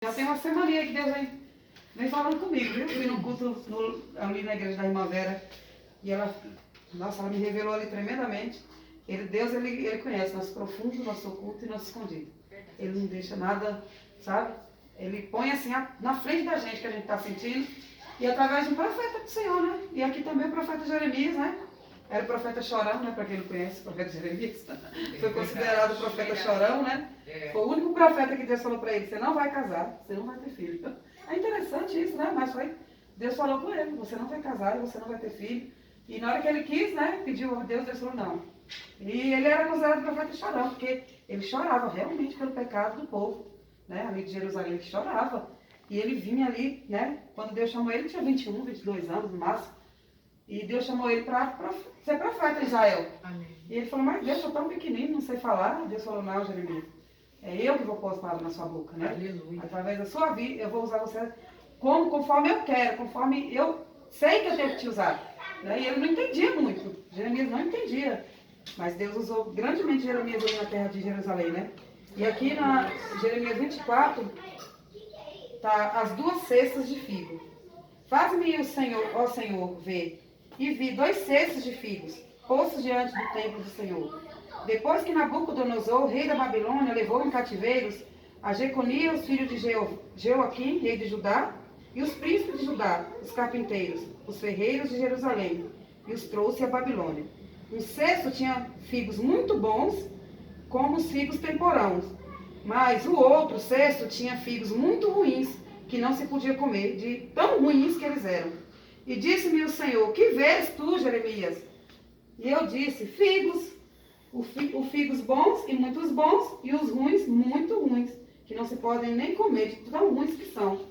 Já tem uma semaninha que Deus vem falando comigo, viu? Fui num culto ali na igreja da irmã Vera e ela me revelou ali tremendamente. Deus, ele conhece nosso profundo, nosso oculto e nosso escondido. Ele não deixa nada, sabe? Ele põe assim na frente da gente que a gente está sentindo e através de um profeta do Senhor, né? E aqui também o profeta Jeremias, né? Era o profeta chorão, né? Para quem não conhece, o profeta Jeremias. Foi considerado o profeta chorão, né? Foi o único profeta que Deus falou para ele: você não vai casar, você não vai ter filho. É interessante isso, né? Mas Deus falou com ele: você não vai casar e você não vai ter filho. E na hora que ele quis, né? Pediu a Deus, Deus falou não. E ele era considerado profeta chorão, porque ele chorava realmente pelo pecado do povo, né? Ali de Jerusalém, ele chorava. E ele vinha ali, né? Quando Deus chamou ele, ele tinha 21, 22 anos no máximo. E Deus chamou ele para ser profeta de Israel. Amém. E ele falou: mas Deus, eu sou tão pequenino, não sei falar. Deus falou: não, Jeremias, é eu que vou pôr as palavras na sua boca, né? Aleluia. Através da sua vida, eu vou usar você conforme eu quero, conforme eu sei que eu tenho que te usar. Né? E ele não entendia muito. Jeremias não entendia. Mas Deus usou grandemente Jeremias ali na terra de Jerusalém, né? E aqui na Jeremias 24, tá as 2 cestas de figo. Faz-me o Senhor, ó Senhor, ver. E vi 2 cestos de figos, postos diante do templo do Senhor. Depois que Nabucodonosor, rei da Babilônia, levou em cativeiros a Jeconias, filho de Jeoaquim, rei de Judá, e os príncipes de Judá, os carpinteiros, os ferreiros de Jerusalém, e os trouxe à Babilônia. Um cesto tinha figos muito bons, como os figos temporãos, mas o outro cesto tinha figos muito ruins, que não se podia comer, de tão ruins que eles eram. E disse-me o Senhor: que vês tu, Jeremias? E eu disse: figos, os figos bons e muitos bons, e os ruins, muito ruins, que não se podem nem comer, de tão ruins que são.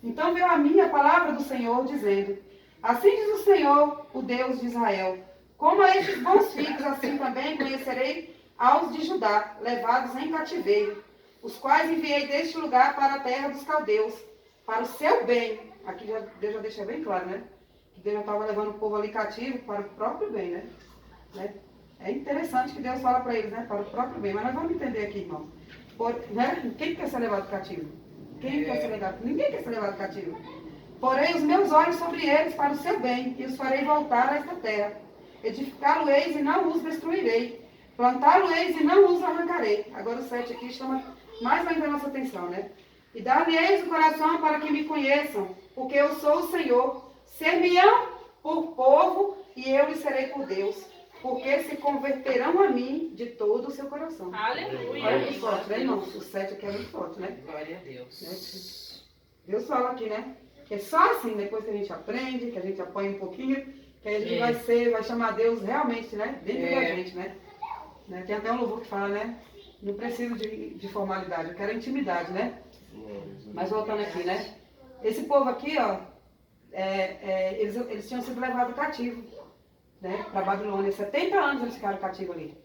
Então veio a mim a palavra do Senhor, dizendo: assim diz o Senhor, o Deus de Israel: como a estes bons figos, assim também conhecerei aos de Judá, levados em cativeiro, os quais enviei deste lugar para a terra dos caldeus, para o seu bem. Aqui Deus já deixa bem claro, né? Que Deus já estava levando o povo ali cativo para o próprio bem, né? É interessante que Deus fala para eles, né? Para o próprio bem. Mas nós vamos entender aqui, irmão. Né? Quem quer ser levado cativo? Quem quer ser levado? Ninguém quer ser levado cativo. Porém, os meus olhos sobre eles para o seu bem, e os farei voltar a esta terra. Edificá-lo-eis e não os destruirei. Plantá-lo-eis e não os arrancarei. Agora o 7 aqui chama mais ainda a nossa atenção, né? E dar-lhe-eis o coração para que me conheçam, porque eu sou o Senhor. Ser-me-ão por povo, e eu lhes serei por Deus, porque se converterão a mim de todo o seu coração. Aleluia. Olha que forte, né, irmão? O 7 aqui é muito forte, né? Glória a Deus. Deus fala aqui, né? Que é só assim, depois que a gente aprende, que a gente apanha um pouquinho, que a gente vai chamar Deus realmente, né? Dentro da gente, né? Tem até um louvor que fala, né? Não preciso de formalidade, eu quero intimidade, né? Mas voltando aqui, né? Esse povo aqui, ó, eles tinham sido levados cativo, né? Para a Babilônia. 70 anos eles ficaram cativos ali.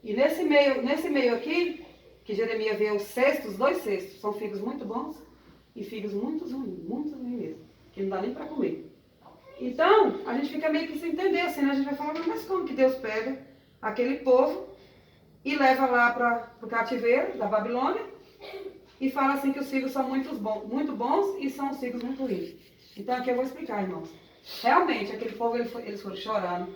E nesse meio aqui, que Jeremias vê os 2 cestos, são figos muito bons e figos muito ruins mesmo, que não dá nem para comer. Então, a gente fica meio que sem entender, assim, né? A gente vai falar: mas como que Deus pega aquele povo e leva lá para o cativeiro da Babilônia e fala assim que os figos são muito bons e são os figos muito ruins? Então aqui eu vou explicar, irmãos. Realmente, aquele povo, eles foram chorando,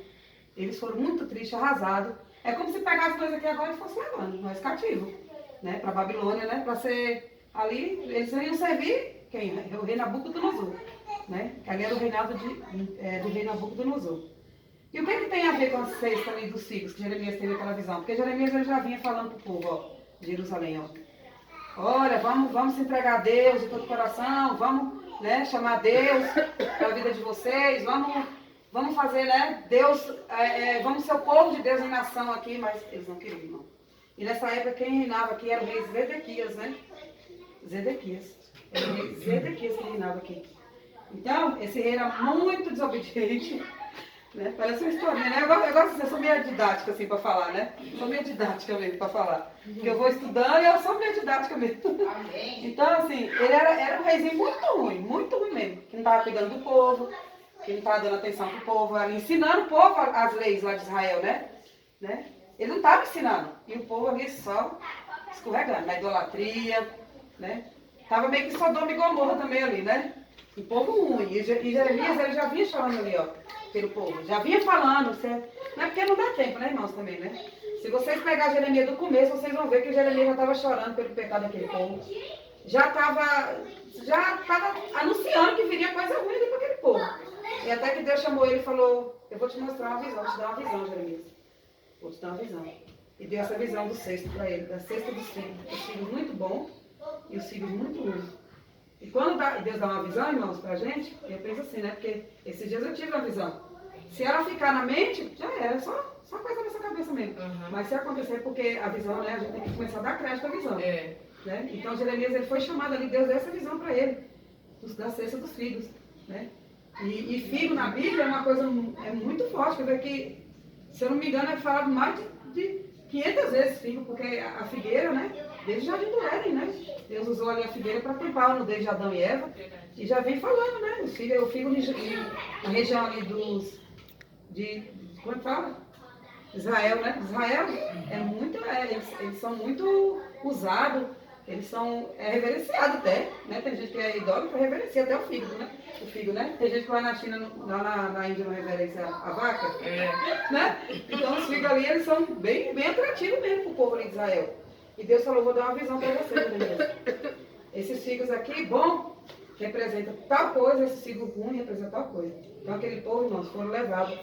eles foram muito tristes, arrasados. É como se pegasse nós aqui agora e fosse levando nós cativos, né, para a Babilônia, né, para ser ali, eles iam servir quem? O rei Nabucodonosor, né, que ali era o reinado do rei Nabucodonosor. E o que tem a ver com a cesta ali dos figos, que Jeremias teve aquela visão? Porque Jeremias ele já vinha falando para o povo, ó, de Jerusalém, ó: olha, vamos se entregar a Deus de todo o coração, vamos, né, chamar Deus para a vida de vocês, vamos fazer, né, Deus, vamos ser o povo de Deus em nação aqui, mas eles não queriam, irmão. E nessa época quem reinava aqui era o rei Zedequias, né? Zedequias. Era o rei Zedequias que reinava aqui. Então, esse rei era muito desobediente, né? Parece uma historinha, né? Eu sou meio didática assim para falar, né? Sou meio didática mesmo para falar. Porque eu vou estudando e eu sou meio didática mesmo. Amém. Então, assim, ele era um reizinho muito ruim mesmo. Que não estava cuidando do povo, que não estava dando atenção pro povo, ali, ensinando o povo as leis lá de Israel, né? Ele não estava ensinando. E o povo ali só escorregando na idolatria, né? Tava meio que Sodoma e Gomorra também ali, né? O povo ruim. E Jeremias, ele já vinha chorando ali, ó, pelo povo. Já vinha falando. Não é porque não dá tempo, né, irmãos, também, né? Se vocês pegarem Jeremias do começo, vocês vão ver que Jeremias já estava chorando pelo pecado daquele povo. Já estava anunciando que viria coisa ruim ali para aquele povo. E até que Deus chamou ele e falou, eu vou te mostrar uma visão, vou te dar uma visão, Jeremias. Vou te dar uma visão. E deu essa visão do cesto para ele, da cesta dos filhos muito bons e os filhos muito ruins. E quando Deus dá uma visão, irmãos, para a gente, eu penso assim, né? Porque esses dias eu tive uma visão. Se ela ficar na mente, já era, só coisa nessa cabeça mesmo. Uhum. Mas se acontecer, porque a visão, né, a gente tem que começar a dar crédito à visão. É. Né? Então Jeremias, ele foi chamado ali, Deus deu essa visão para ele, da cesta dos figos. Né? E figo na Bíblia é uma coisa muito forte, quer ver que, se eu não me engano, é falado mais de 500 vezes figo, porque a figueira, né, desde o Jardim do Éden, né? Deus usou ali a figueira para tempar a nudez de Adão e Eva, e já vem falando, né? O figo na região ali como é que fala? Israel, né? Israel eles são muito usados, eles são reverenciados até, né? Tem gente que é idólatra, reverencia até o figo, né? O figo, né? Tem gente que vai na China, lá na Índia, não reverencia a vaca, né? Então os figos ali, eles são bem atrativos mesmo para o povo ali de Israel. E Deus falou, vou dar uma visão para vocês, né? Esses figos aqui, bom, representam tal coisa, esses figos ruins representam tal coisa. Então aquele povo, irmãos, foram levados.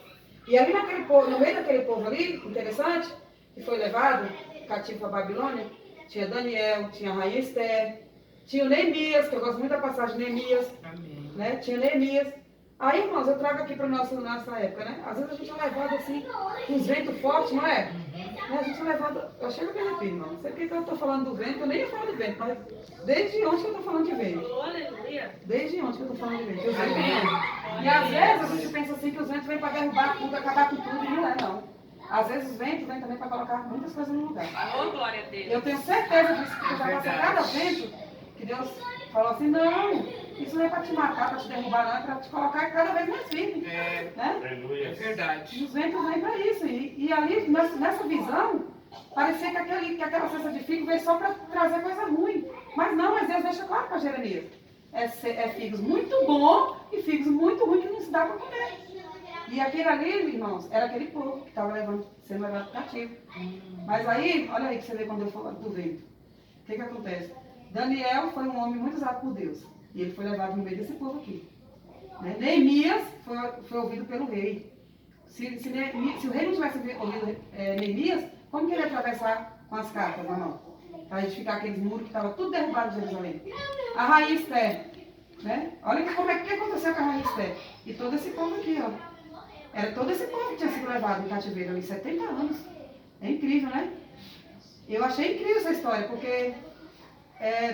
E ali no meio daquele povo ali, interessante, que foi levado cativo para a Babilônia, tinha Daniel, tinha a rainha Esther, tinha o Neemias, que eu gosto muito da passagem de Neemias. Amém. Né? Tinha Neemias. Aí, irmãos, eu trago aqui para nossa época, né? Às vezes a gente é levado assim, com uns ventos fortes, não é? A gente é levado, eu chego a me arrepio, irmão. Não sei porque eu estou falando do vento, eu nem ia falar do vento, mas desde onde que eu estou falando de vento? Aleluia. Desde onde que eu estou falando de vento? Eu venho vem. E às vezes a gente pensa assim que os ventos vêm para derrubar tudo, acabar com tudo, e não é, não. Às vezes os ventos vêm também para colocar muitas coisas no lugar. Oh, glória a Deus. Eu tenho certeza disso, porque eu já passei cada vento que Deus falou assim, não, isso não é para te matar, para te derrubar, não, é para te colocar cada vez mais firme. Né? Aleluia. É verdade. E os ventos vêm para isso. E ali, nessa visão, parecia que aquela cesta de figo veio só para trazer coisa ruim. Mas Deus deixa claro para Jeremias. É figos muito bom e figos muito ruim que não se dá para comer. E aquele ali, irmãos, era aquele povo que estava sendo levado cativo. Mas aí, olha aí que você vê quando eu falo do vento. O que acontece? Daniel foi um homem muito usado por Deus. E ele foi levado no meio desse povo aqui. Né? Neemias foi ouvido pelo rei. Se o rei não tivesse ouvido Neemias, como que ele ia atravessar com as cartas na mão? Para edificar aqueles muros que estavam tudo derrubados em Jerusalém. A rainha Esther. Né? Olha como é que aconteceu com a rainha Esther. E todo esse povo aqui, ó. Era todo esse povo que tinha sido levado em cativeiro ali, 70 anos. É incrível, né? Eu achei incrível essa história, porque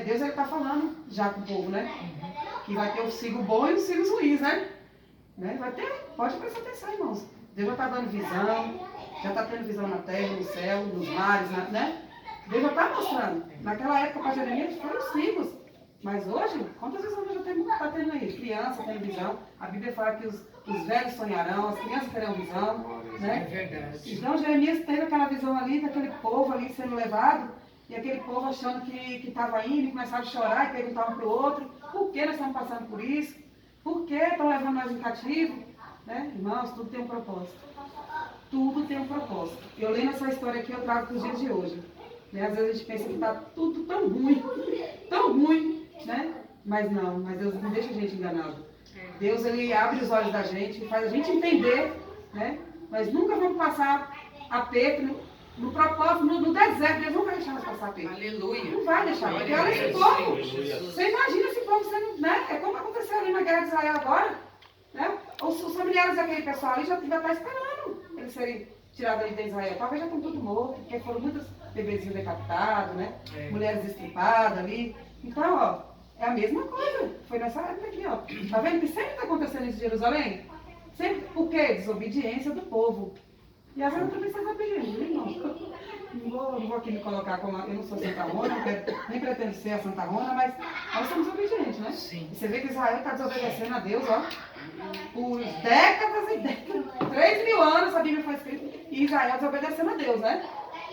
Deus está falando já com o povo, né? Que vai ter os figos bons e os figos ruins, né? Vai ter, pode prestar atenção, irmãos. Deus já está dando visão, já está tendo visão na terra, no céu, nos mares, né? Deus já está mostrando. Naquela época, para Jeremias, foram os figos. Mas hoje, quantas visões Deus já está tendo aí? Criança tem visão. A Bíblia fala que os velhos sonharão, as crianças terão visão. Né? É verdade. Então Jeremias teve aquela visão ali, daquele povo ali sendo levado, e aquele povo achando que estava indo, e começaram a chorar e perguntavam um para o outro, por que nós estamos passando por isso? Por que estão levando nós em cativo? Né? Irmãos, tudo tem um propósito. Tudo tem um propósito. Eu lendo essa história aqui, eu trago para os dias de hoje. Né? Às vezes a gente pensa que está tudo tão ruim, né? Mas não, mas Deus não deixa a gente enganado. Deus, ele abre os olhos da gente, faz a gente entender, né? Nós nunca vamos passar aperto no propósito, no deserto. Deus não vai deixar nós passar aperto. Aleluia. Não vai deixar. Porque olha esse povo. Você imagina esse povo sendo, né? É como aconteceu ali na guerra de Israel agora. Né? Os familiares daquele pessoal ali já estão esperando eles serem tirados ali de Israel. Talvez já estão tudo mortos, porque foram muitos bebezinhos decapitados, né? Mulheres estripadas ali. Então, ó, é a mesma coisa. Foi nessa época aqui, ó. Tá vendo que sempre está acontecendo isso em Jerusalém? Sempre, por quê? Desobediência do povo. E às vezes eu também sou desobediente, irmão. Não vou aqui me colocar como... Eu não sou Santa Rona, nem pretendo ser a Santa Rona, mas nós somos obedientes, né? Sim. E você vê que Israel está desobedecendo a Deus, ó. Por décadas e décadas. 3.000 anos a Bíblia foi escrita. E Israel desobedecendo a Deus, né?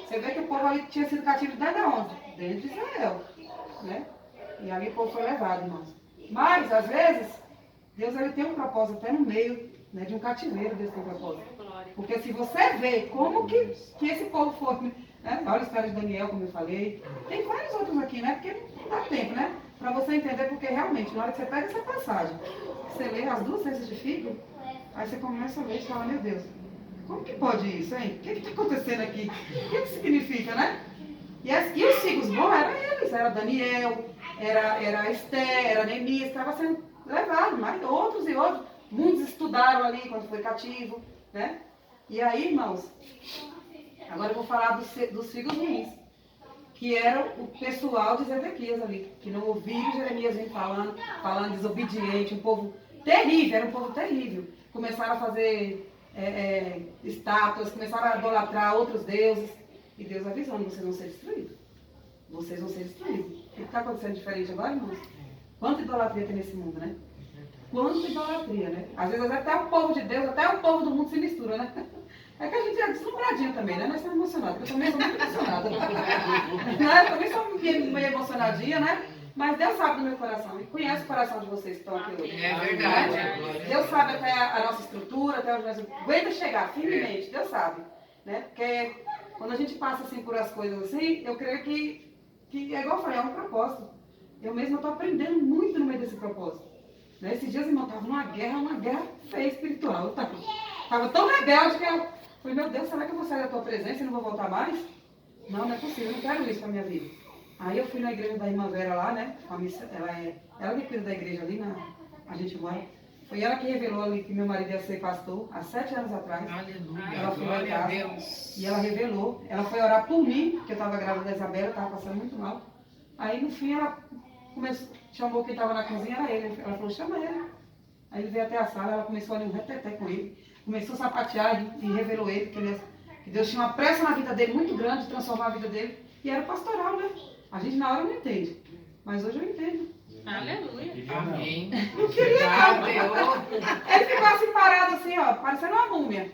Você vê que o povo ali tinha sido cativo desde onde? Dentro de Israel, né? E ali o povo foi levado, irmãos. Mas, às vezes, Deus ele tem um propósito até no meio, né, de um cativeiro, Deus tem um propósito. Porque se você vê como que esse povo foi, né? Olha a história de Daniel, como eu falei. Tem vários outros aqui, né? Porque não dá tempo, né? Para você entender, porque realmente, na hora que você pega essa passagem, você lê as 2 cestas de figo, aí você começa a ler e fala, meu Deus, como que pode isso, hein? O que está acontecendo aqui? O que significa, né? E os figos bons eram eles, era Daniel, era Esté, era Neemias, estava sendo levado, mas outros e outros. Muitos estudaram ali quando foi cativo, né? E aí, irmãos, agora eu vou falar dos figos ruins, que eram o pessoal de Zedequias ali, que não ouviram Jeremias vir falando desobediente, um povo terrível, era um povo terrível. Começaram a fazer estátuas, começaram a idolatrar outros deuses. E Deus avisando, vocês vão ser destruídos. Vocês vão ser destruídos. O que está acontecendo diferente agora, irmãos? Quanta idolatria tem nesse mundo, né? Quanta idolatria, né? Às vezes até o povo de Deus, até o povo do mundo se mistura, né? É que a gente é deslumbradinho também, né? Nós estamos emocionados. Eu também sou muito emocionada. Eu também sou meio emocionadinha, né? Mas Deus sabe do meu coração. E conhece o coração de vocês que estão aqui hoje. É verdade. Deus sabe até a nossa estrutura, até onde nós aguenta chegar, firmemente. Deus sabe. Né? Porque quando a gente passa assim por as coisas assim, eu creio que é igual eu falei, é um propósito. Eu mesma estou aprendendo muito no meio desse propósito. Né? Esses dias, irmão, estava numa guerra feia espiritual. Eu estava tão rebelde que eu falei, meu Deus, será que eu vou sair da tua presença e não vou voltar mais? Não, não é possível, eu não quero isso para minha vida. Aí eu fui na igreja da irmã Vera lá, né? Ela que cuida da igreja ali, a gente mora. Foi ela que revelou ali que meu marido ia ser pastor, há 7 anos atrás. Aleluia. Ela foi lá em casa, Deus. e ela revelou. Ela foi orar por mim, porque eu estava grávida da Isabela, estava passando muito mal. Aí no fim ela chamou quem estava na cozinha, era ele. Ela falou, chama ele. Aí ele veio até a sala, ela começou ali um reteté com ele. Começou a sapatear e revelou ele, que Deus tinha uma pressa na vida dele muito grande, de transformar a vida dele. E era pastoral, né? A gente na hora não entende, mas hoje eu entendo. Aleluia. Amém. Não queria não. Ele ficou assim parado assim, ó, parecendo uma múmia.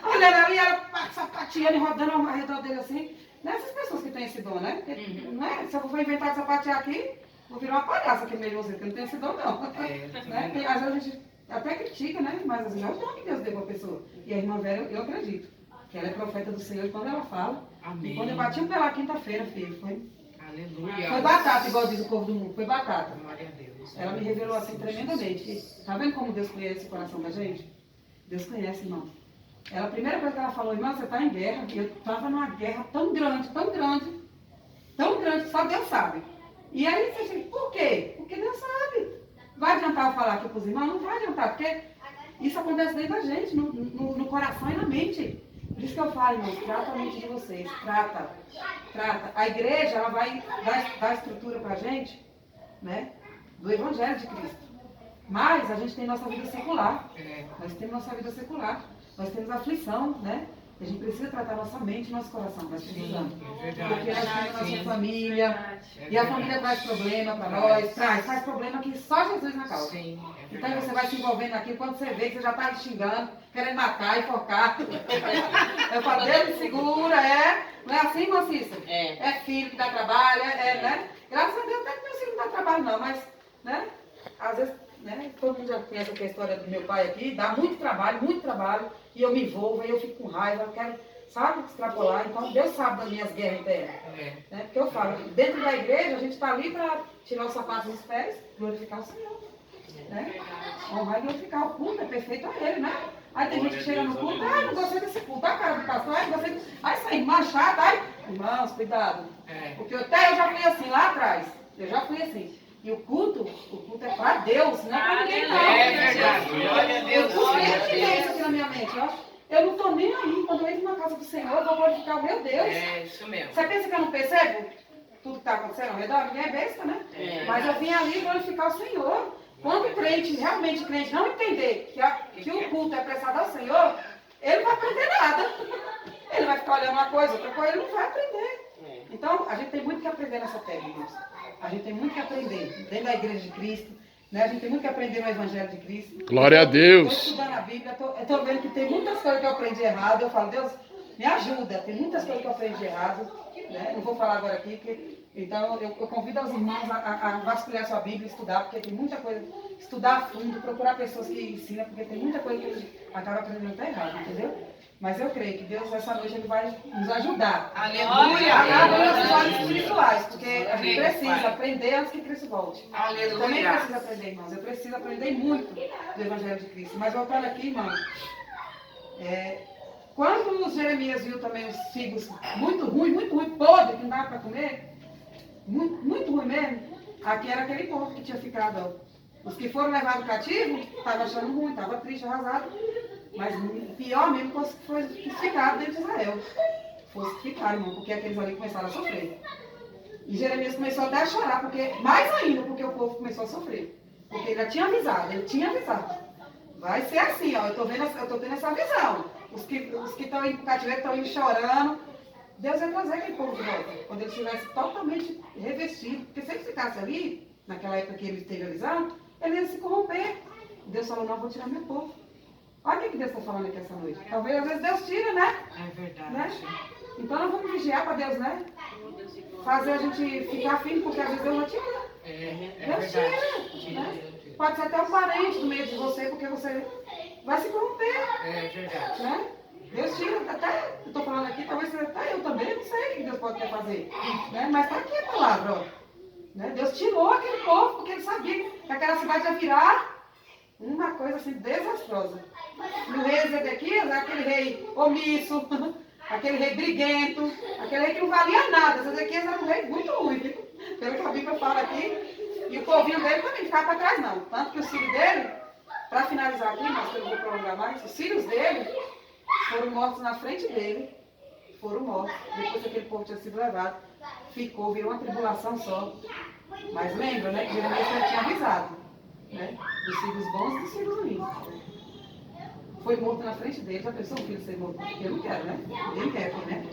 Olhando ali, ela sapateando e rodando ao redor dele assim. Nessas pessoas que têm esse dom, né? Não é? Se eu for inventar de sapatear aqui, vou virar uma palhaça aqui mesmo, porque não tem esse dom não. Né? Às vezes a gente até critica, né? Mas assim, é o dom que Deus deu para a pessoa. E a irmã Vera, eu acredito, que ela é profeta do Senhor e quando ela fala. Amém. E quando eu bati o pé lá quinta-feira, filho, foi Aleluia. batata, igual diz o povo do mundo, foi batata. Glória a Deus. Ela me revelou assim tremendamente. Tá vendo como Deus conhece o coração da gente? Deus conhece, irmão. A primeira coisa que ela falou, irmão, você está em guerra. E eu estava numa guerra tão grande, só Deus sabe. E aí você diz, por quê? Porque Deus sabe. Vai adiantar eu falar aqui para os irmãos? Não vai adiantar, porque isso acontece dentro da gente, no coração e na mente. Por isso que eu falo, irmãos, trata a mente de vocês, trata. A igreja, ela vai dar estrutura para a gente, né, do Evangelho de Cristo. Mas a gente tem nossa vida secular. Nós temos nossa vida secular. Nós temos aflição, né? A gente precisa tratar nossa mente e nosso coração. Nós precisamos. Porque nós temos nossa família. E a família traz problema para nós. Traz problema que só Jesus na causa. Então você vai se envolvendo naquilo. Quando você vê que você já está xingando, querendo matar, enforcar. Eu falo, Deus me segura, Não é assim, irmã Cícera? É filho que dá trabalho, né? Graças a Deus, até que meu filho não dá trabalho não, mas, né? Às vezes, né? Todo mundo já conhece a história do meu pai aqui, dá muito trabalho, e eu me envolvo, aí eu fico com raiva, eu quero, sabe, extrapolar. Então, Deus sabe das minhas guerras internas. Né? Porque eu falo, dentro da igreja, a gente está ali para tirar os sapatos dos pés, glorificar o Senhor. Né? Honrar e glorificar. O culto é perfeito a Ele, né? Aí tem gente que chega no culto, não gostei desse culto, a cara do pastor, não gostei. Aí sai manchada, irmãos, cuidado. Porque até eu já fui assim lá atrás, E o culto é para Deus, não é para ninguém não. É verdade. Glória a Deus. Eu tenho isso aqui na minha mente. Eu não estou nem aí. Quando eu entro na casa do Senhor, eu vou glorificar o meu Deus. É isso mesmo. Você pensa que eu não percebo tudo que está acontecendo ao redor? Ninguém é besta, né? Mas eu vim ali glorificar o Senhor. Quando o crente, realmente o crente, não entender que o culto é prestado ao Senhor, ele não vai aprender nada. Ele vai ficar olhando uma coisa, outra coisa, ele não vai aprender. Então, a gente tem muito que aprender nessa terra, irmãos. A gente tem muito que aprender dentro da igreja de Cristo, né? A gente tem muito que aprender no Evangelho de Cristo. Glória a Deus. Estou estudando a Bíblia, estou vendo que tem muitas coisas que eu aprendi errado. Eu falo, Deus, me ajuda. Tem muitas coisas que eu aprendi errado, né? Não vou falar agora aqui, então eu convido os irmãos a vasculhar sua Bíblia, estudar, porque tem muita coisa, estudar a fundo, procurar pessoas que ensinam, porque tem muita coisa que a gente acaba aprendendo até errado, entendeu? Mas eu creio que Deus, essa noite, Ele vai nos ajudar. Aleluia. A abrir nossos olhos espirituais, porque a gente precisa aprender antes que Cristo volte. Eu também preciso aprender, irmãos. Eu preciso aprender muito do Evangelho de Cristo. Mas voltando aqui, irmão, quando Jeremias viu também os figos muito ruim, podre, que não dava para comer, muito ruim mesmo, aqui era aquele povo que tinha ficado, ó. Os que foram levados cativo, estavam achando ruim, estavam tristes, arrasados. Mas pior mesmo foi os que ficaram dentro de Israel. Foi os que ficaram, irmão, porque aqueles ali começaram a sofrer. E Jeremias começou até a chorar, porque, mais ainda, porque o povo começou a sofrer. Porque ele já tinha avisado, Vai ser assim, ó, eu tô tendo essa visão. Os que estão indo para o cativeiro estão indo chorando. Deus vai trazer aquele povo de volta, quando ele estivesse totalmente revestido. Porque se ele ficasse ali, naquela época que ele teve a visão, ele ia se corromper. Deus falou, não, vou tirar meu povo. Olha o que Deus está falando aqui essa noite. Talvez às vezes Deus tira, né? É verdade. Né? Então nós vamos vigiar para Deus, né? Fazer a gente ficar firme, porque às vezes Deus vai tirar. Deus tira. Né? Pode ser até um parente no meio de você, porque você vai se corromper. É verdade. Né? Deus tira, até eu estou falando aqui, talvez seja até eu também, não sei o que Deus pode querer fazer. Né? Mas está aqui a palavra, ó. Né? Deus tirou aquele povo, porque ele sabia que aquela cidade ia virar uma coisa assim desastrosa. E o rei Zedequias, aquele rei omisso, aquele rei briguento, aquele rei que não valia nada. Zedequias era um rei muito ruim, pelo que a Bíblia fala aqui. E o povinho dele também ficava para trás, não. Tanto que os filhos dele, para finalizar aqui, mas eu não vou prolongar mais, os filhos dele foram mortos na frente dele. Foram mortos. Depois que aquele povo tinha sido levado, virou uma tribulação só. Mas lembra, né, que Jeremias já tinha avisado, né, dos filhos bons e dos filhos ruins. Foi morto na frente dele. Já pensou um filho ser morto? Eu não quero, né? Ninguém quer, né?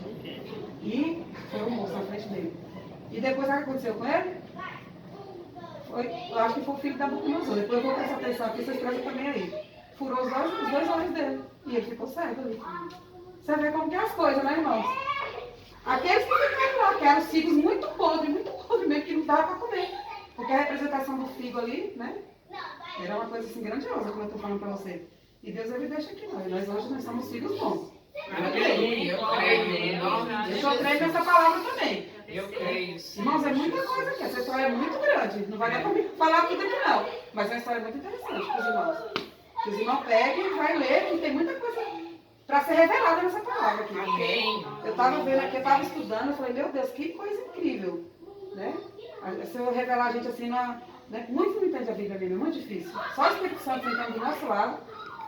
E foi morto na frente dele. E depois o que aconteceu com ele? Eu acho que foi o filho da Nabucodonosor. Depois eu vou prestar atenção aqui, vocês prestam também aí. Furou os dois olhos dele. E ele ficou cego ali. Você vê como que é as coisas, né, irmãos? Aqueles que ficaram lá, que eram os figos muito podres mesmo, que não dava para comer. Porque a representação do figo ali, né? Era uma coisa assim grandiosa, como eu estou falando para você. E Deus, Ele deixa aqui nós. Hoje nós somos filhos bons. Eu creio. Eu estou crendo nessa palavra também. Eu creio. Irmãos, é muita coisa aqui. Essa história é muito grande. Não vai dar para mim falar tudo aqui, não. Mas é uma história muito interessante para os irmãos. Que os irmãos peguem e vai ler, que tem muita coisa para ser revelada nessa palavra aqui. Amém. Eu estava vendo aqui, eu estava estudando, eu falei, meu Deus, que coisa incrível. Né? Se eu revelar a gente assim, né? Muito não entende a Bíblia mesmo, é muito difícil. Só o Espírito Santo sentando do nosso lado,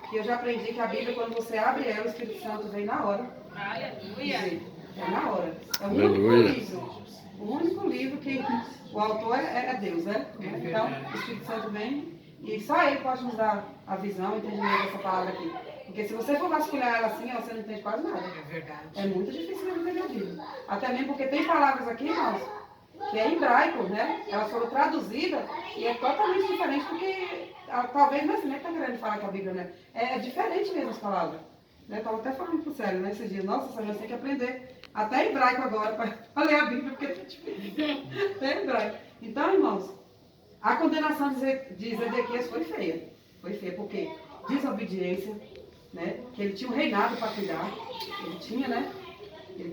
que eu já aprendi que a Bíblia, quando você abre ela, o Espírito Santo vem na hora. Aleluia. É na hora. É o único livro. O único livro que o autor é Deus, né? Então, o Espírito Santo vem e só Ele pode nos dar a visão e o entendimento dessa palavra aqui. Porque se você for vasculhar ela assim, você não entende quase nada. É verdade. É muito difícil de entender a Bíblia. Até mesmo porque tem palavras aqui, irmãos, que é hebraico, né? Elas foram traduzidas e é totalmente diferente do que... Talvez não é assim, né? Que está querendo falar que a Bíblia, né? É diferente mesmo as palavras. Né? Estava até falando pro Célio, né? Esses dias. Nossa, você tem que aprender até hebraico agora para ler a Bíblia, porque é difícil. Até hebraico. Então, irmãos, a condenação de Zedequias foi feia. Foi feia porque desobediência, né? Que ele tinha um reinado para cuidar. Ele tinha, né?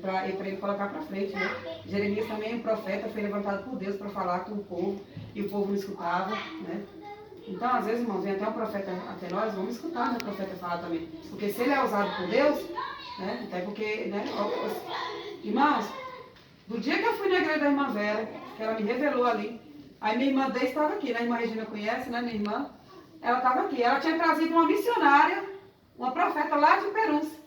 Para ele colocar para frente, né? Jeremias também, um profeta, foi levantado por Deus para falar com o povo, e o povo não escutava, né? Então, às vezes, irmãos, vem até um profeta até nós, vamos escutar, né, o profeta falar também. Porque se ele é usado por Deus, né? Até porque, né? Irmãos, do dia que eu fui na igreja da irmã Vera, que ela me revelou ali, aí minha irmã Deise estava aqui, né? A irmã Regina conhece, né? Minha irmã, ela estava aqui. Ela tinha trazido uma missionária, uma profeta lá de Perus.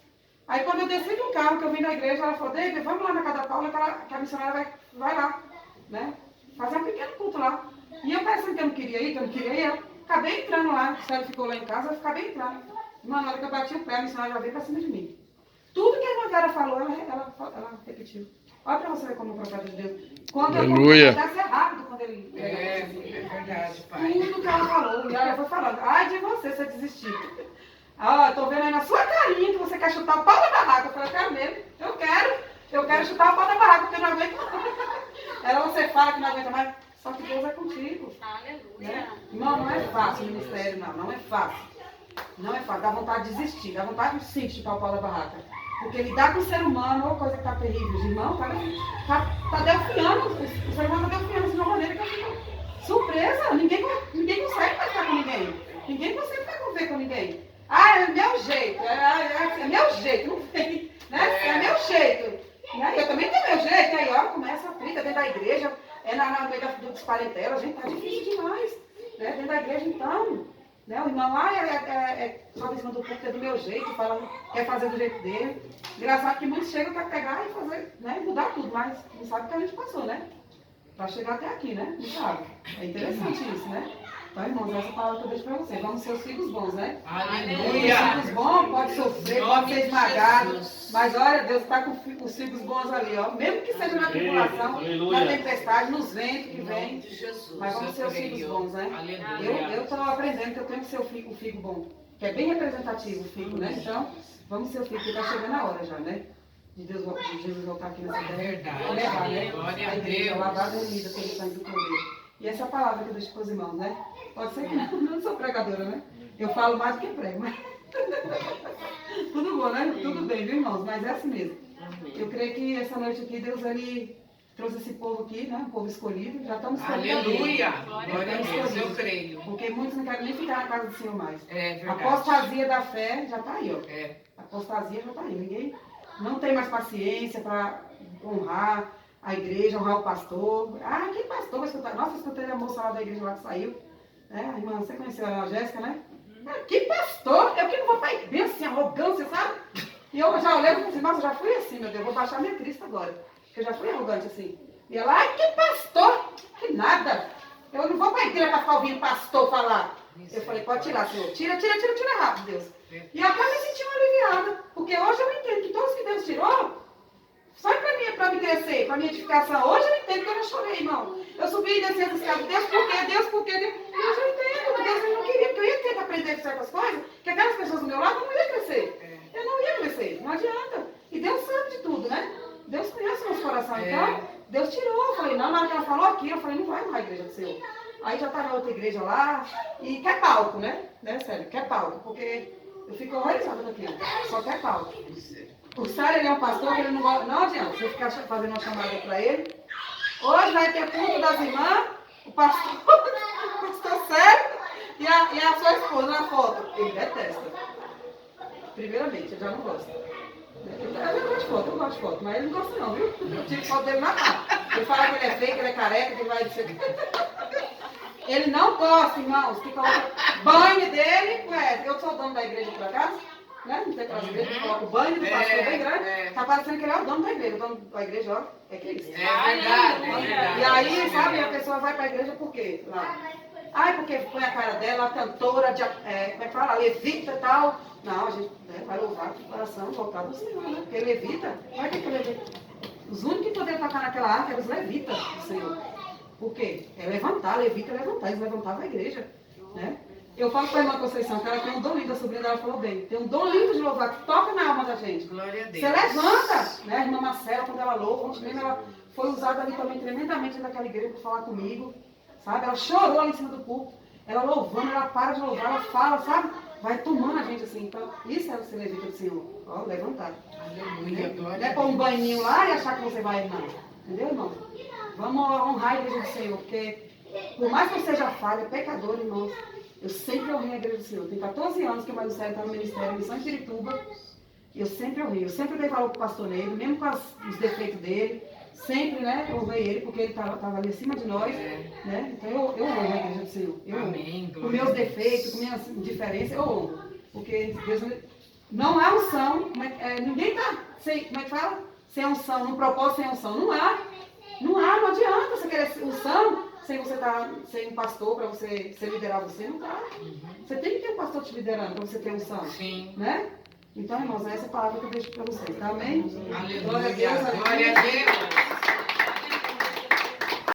Aí quando eu desci do carro, que eu vim na igreja, ela falou, David, vamos lá na casa da Paula, que a missionária vai lá, né? Fazer um pequeno culto lá. E eu pensando que eu não queria ir, eu acabei entrando lá, o Célio ficou lá em casa, eu acabei entrando. Na hora que eu bati o pé, a missionária já veio para cima de mim. Tudo que a irmã Vera falou, ela repetiu. Olha para você ver como o profeta de Deus. Quando Aleluia. eu ser rápido quando ele... É verdade, Pai. Tudo que ela falou, e ela foi falando, ai de você, você desistiu. Ah, eu tô vendo aí na sua carinha que você quer chutar o pau da barraca. Eu falei, eu quero mesmo, eu quero chutar o pau da barraca, porque eu não aguento mais. Ela, você fala que não aguenta mais, só que Deus é contigo. Aleluia. Né? Irmão, não é fácil o ministério, não é fácil. Não é fácil, dá vontade de desistir, dá vontade de sim chutar o pau da barraca. Porque lidar com o ser humano é uma coisa que tá terrível. Os irmãos tá delfiando, o ser humano tá delfiando de uma maneira que eu fico surpresa. Ninguém consegue ficar com ninguém. Ninguém consegue conviver com ninguém. Ah, é meu jeito, é meu jeito, não tem, né? É meu jeito. Né? Eu também tenho meu jeito, aí ó, começa a treta dentro da igreja, no meio dos parentelas, gente, tá difícil demais. Né? Dentro da igreja, então, né? O irmão lá sobe em cima do púlpito, é do meu jeito, quer fazer do jeito dele. Engraçado que muitos chegam para pegar e fazer, né? Mudar tudo, mas não sabe o que a gente passou, né? Para chegar até aqui, né? Não sabe. É interessante isso, né? Então, irmãos, essa palavra que eu deixo para vocês. Vamos ser os filhos bons, né? Aleluia. Os filhos bons pode sofrer, pode ser esmagado. Mas olha, Deus está com os filhos bons ali, ó. Mesmo que seja na tribulação, na tempestade, nos ventos que vem. Mas vamos ser os filhos bons, né? Eu estou aprendendo que eu tenho que ser o figo bom. Que é bem representativo o figo, né? Então, vamos ser o figo, porque está chegando a hora já, né? De Jesus voltar aqui nessa terra. Verdade. Levar, né? Glória A a igreja, Deus. lavada e unida pelo sangue do Cordeiro. E essa palavra que eu deixo para os irmãos, né? Pode ser que não sou pregadora, né? Eu falo mais do que prego, mas... Tudo bom, né? Tudo bem, viu, irmãos? Mas é assim mesmo. Eu creio que essa noite aqui, Deus, ele trouxe esse povo aqui, né? Um povo escolhido. Já estamos escolhendo. Aleluia. Glória Glória a Deus, eu creio. Porque muitos não querem nem ficar na casa do Senhor mais. É A verdade. apostasia da fé já está aí, ó. É. A apostasia já está aí. Ninguém não tem mais paciência para honrar a igreja, honrar o pastor. Ah, que pastor vai escutar? Nossa, escutei a moça lá da igreja lá que saiu. É, a irmã, você conheceu a Jéssica, né? Ah, que pastor? Eu que não vou para a igreja, assim, arrogância, sabe? E eu já olhei e falei assim, nossa, já fui assim, meu Deus, vou baixar minha Cristo agora. Porque eu já fui arrogante assim. E ela, ai, que pastor? Que nada. Eu não vou para a igreja para ficar ouvindo pastor falar. Eu falei, pode tirar, Senhor. Tira rápido, Deus. E eu até me senti aliviada. Porque hoje eu entendo que todos que Deus tirou, só para me crescer, para minha edificação. Hoje eu entendo que eu não chorei, irmão. Eu subi e desci as escadas. Deus, por quê? Deus, por quê? Deus. E hoje eu entendo que Deus não queria, porque eu ia ter que aprender certas coisas, que aquelas pessoas do meu lado não iam crescer. Eu não ia crescer, não adianta. E Deus sabe de tudo, né? Deus conhece o nosso coração. Então, Deus tirou. Eu falei, não, na hora que ela falou aqui, eu falei, não vai honrar a igreja do Senhor. Aí já tá na outra igreja lá, e quer palco, né? Sério, quer palco, porque eu fico horrorizada daquilo. Só quer palco. O Sário, ele é um pastor que ele não adianta você ficar fazendo uma chamada para ele. Hoje vai ter culto das irmãs, o pastor Sério e a sua esposa na foto. Ele detesta. Primeiramente, eu já não gosto. Eu gosto de foto, mas ele não gosta não, viu? Eu tiro foto dele na mão. Ele fala que ele é feio, que ele é careca, que ele vai dizer... Ele não gosta, irmãos, que coloca banho dele, eu sou o dono da igreja por acaso, né? Não tem aquelas igrejas que coloca o banho do pastor bem grande, tá parecendo que ele é o dono da igreja. O dono da igreja, ó, é Cristo. É verdade. E aí, sabe, a pessoa vai pra igreja por quê? Lá. Ai, porque põe a cara dela, a cantora, como é que fala? Levita e tal. Não, a gente vai louvar com o coração voltado ao Senhor, né? Porque levita, olha que levita. Os únicos que poderiam tocar naquela arca eram os levitas do Senhor. Por quê? É levantar, levita é levantar, eles levantavam a igreja, né? Eu falo para a irmã Conceição que ela tem um dom lindo, a sobrinha dela falou bem, tem um dom lindo de louvar, que toca na alma da gente. Glória a Deus. Você levanta, né? A irmã Marcela, quando ela louva, ontem mesmo ela foi usada ali também tremendamente naquela igreja para falar comigo, sabe? Ela chorou ali em cima do púlpito, ela louvando, ela para de louvar, ela fala, sabe? Vai tomando a gente assim. Então, isso é o ser levita do Senhor. Ó, levantar. Aleluia, glória Não é pôr um banhinho lá e achar que você vai, irmão. Entendeu, irmão? Vamos honrar a igreja do Senhor, porque por mais que eu seja falha, pecador, irmãos, eu sempre honrei a igreja do Senhor. Tem 14 anos que o Marissério está no ministério, missão em Pirituba, e eu sempre honrei. Eu sempre dei valor para o pastor Neiro, mesmo com os defeitos dele, sempre, né, eu honrei ele, porque ele estava ali acima de nós, né? Então eu honro a igreja do Senhor. Eu Amém, honro. Com meus defeitos, com minhas diferenças, eu honro. Porque Deus não há unção, ninguém está, como é que fala? Sem unção, num propósito sem unção. Não há, não adianta você querer unção sem você estar sem um pastor para você liderar você, não dá. Você tem que ter um pastor te liderando para você ter unção. Sim. Né? Então, irmãos, essa é a palavra que eu deixo para vocês, tá? Amém? Aleluia. Glória a Deus. Glória a Deus.